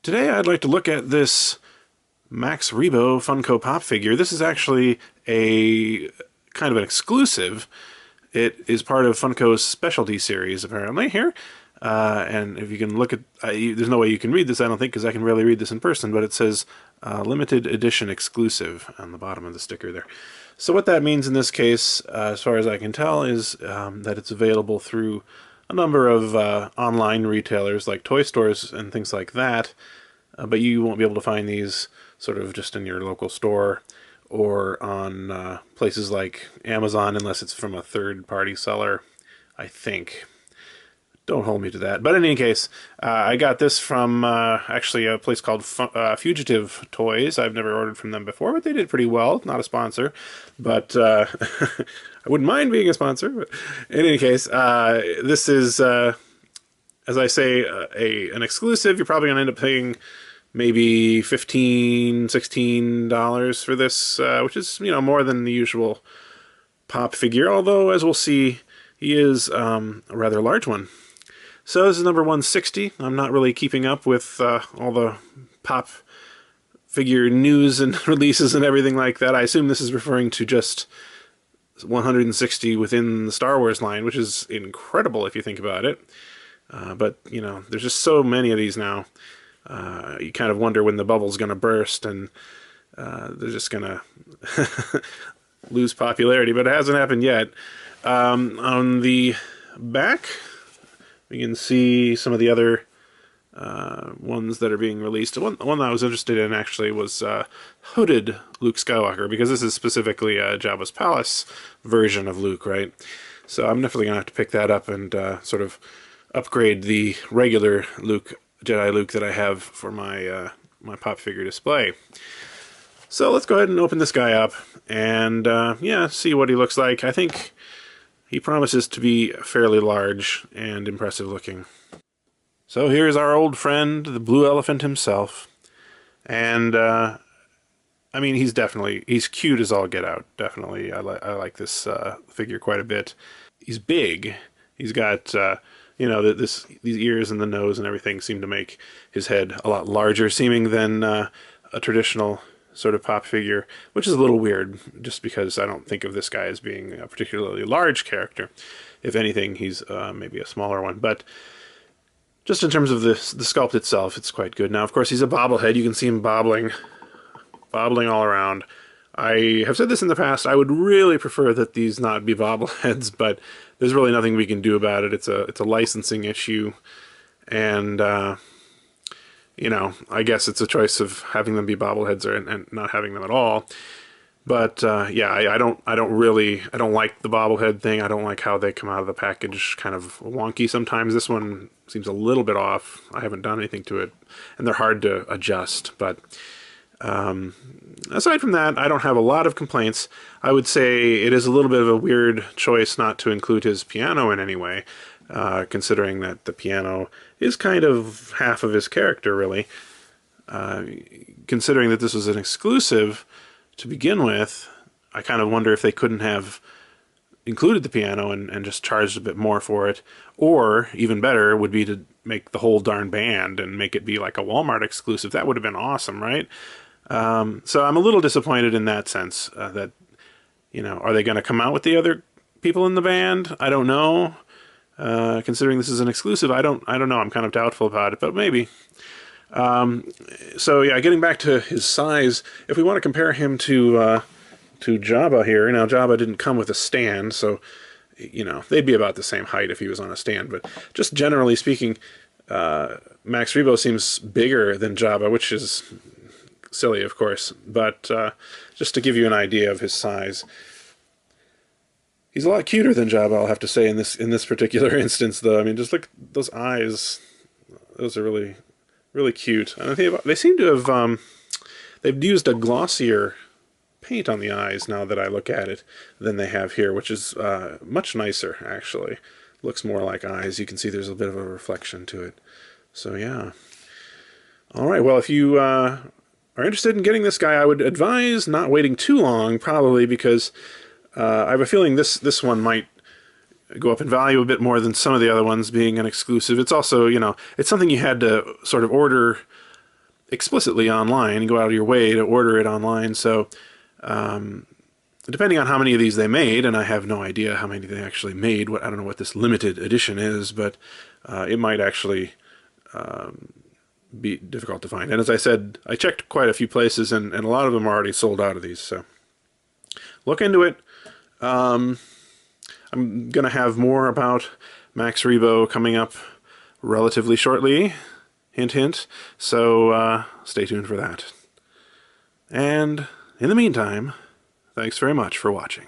Today I'd like to look at this Max Rebo Funko Pop figure. This is actually a kind of an exclusive. It is part of Funko's specialty series, apparently, here. And if you can look at... there's no way you can read this, I don't think, because I can rarely read this in person, but it says limited edition exclusive on the bottom of the sticker there. So what that means in this case, as far as I can tell, is that it's available through a number of online retailers like toy stores and things like that, but you won't be able to find these sort of just in your local store or on places like Amazon unless it's from a third-party seller, I think. Don't hold me to that. But in any case, I got this from actually a place called Fugitive Toys. I've never ordered from them before, but they did pretty well. Not a sponsor, but I wouldn't mind being a sponsor. But in any case, this is, as I say, an exclusive. You're probably going to end up paying maybe $15, $16 for this, which is, you know, more than the usual Pop figure. Although, as we'll see, he is a rather large one. So this is number 160. I'm not really keeping up with all the Pop figure news and releases and everything like that. I assume this is referring to just 160 within the Star Wars line, which is incredible if you think about it. But, you know, there's just so many of these now. You kind of wonder when the bubble's going to burst and they're just going to lose popularity, but it hasn't happened yet. On the back, we can see some of the other ones that are being released. The one that I was interested in actually was hooded Luke Skywalker, because this is specifically Jabba's palace version of Luke, right? So I'm definitely going to have to pick that up and sort of upgrade the regular Luke, Jedi Luke, that I have for my my Pop figure display. So let's go ahead and open this guy up and yeah, see what he looks like. I think he promises to be fairly large and impressive looking. So here's our old friend, the blue elephant himself. And, I mean, he's cute as all get out, definitely. I like this figure quite a bit. He's big. He's got, you know, these ears and the nose and everything seem to make his head a lot larger seeming than a traditional sort of Pop figure, which is a little weird, just because I don't think of this guy as being a particularly large character. If anything, he's maybe a smaller one. But just in terms of the sculpt itself, it's quite good. Now, of course, he's a bobblehead. You can see him bobbling all around. I have said this in the past. I would really prefer that these not be bobbleheads, but there's really nothing we can do about it. It's a licensing issue, and you know, I guess it's a choice of having them be bobbleheads and not having them at all. But yeah, I don't like the bobblehead thing. I don't like how they come out of the package kind of wonky sometimes. This one seems a little bit off. I haven't done anything to it, and they're hard to adjust. But aside from that, I don't have a lot of complaints. I would say it is a little bit of a weird choice not to include his piano in any way, considering that the piano is kind of half of his character, really. Considering that this was an exclusive to begin with, I kind of wonder if they couldn't have included the piano and just charged a bit more for it. Or, even better, would be to make the whole darn band and make it be like a Walmart exclusive. That would have been awesome, right? So I'm a little disappointed in that sense, that, you know, are they going to come out with the other people in the band? I don't know. Considering this is an exclusive, I don't know. I'm kind of doubtful about it, but maybe. So yeah, getting back to his size, if we want to compare him to Jabba here, now Jabba didn't come with a stand, so, you know, they'd be about the same height if he was on a stand, but just generally speaking, Max Rebo seems bigger than Jabba, which is silly, of course, but just to give you an idea of his size. He's a lot cuter than Jabba, I'll have to say, in this particular instance, though. I mean, just look at those eyes. Those are really, really cute. And I think they seem to have they've used a glossier paint on the eyes now that I look at it than they have here, which is much nicer, actually. Looks more like eyes. You can see there's a bit of a reflection to it. So yeah. All right. Well, if you are interested in getting this guy, I would advise not waiting too long, probably, because I have a feeling this one might go up in value a bit more than some of the other ones, being an exclusive. It's also, you know, it's something you had to sort of order explicitly online and go out of your way to order it online. So depending on how many of these they made, and I have no idea how many they actually made, I don't know what this limited edition is, but it might actually be difficult to find. And as I said, I checked quite a few places, and a lot of them are already sold out of these, so look into it. I'm going to have more about Max Rebo coming up relatively shortly, hint hint, so stay tuned for that. And in the meantime, thanks very much for watching.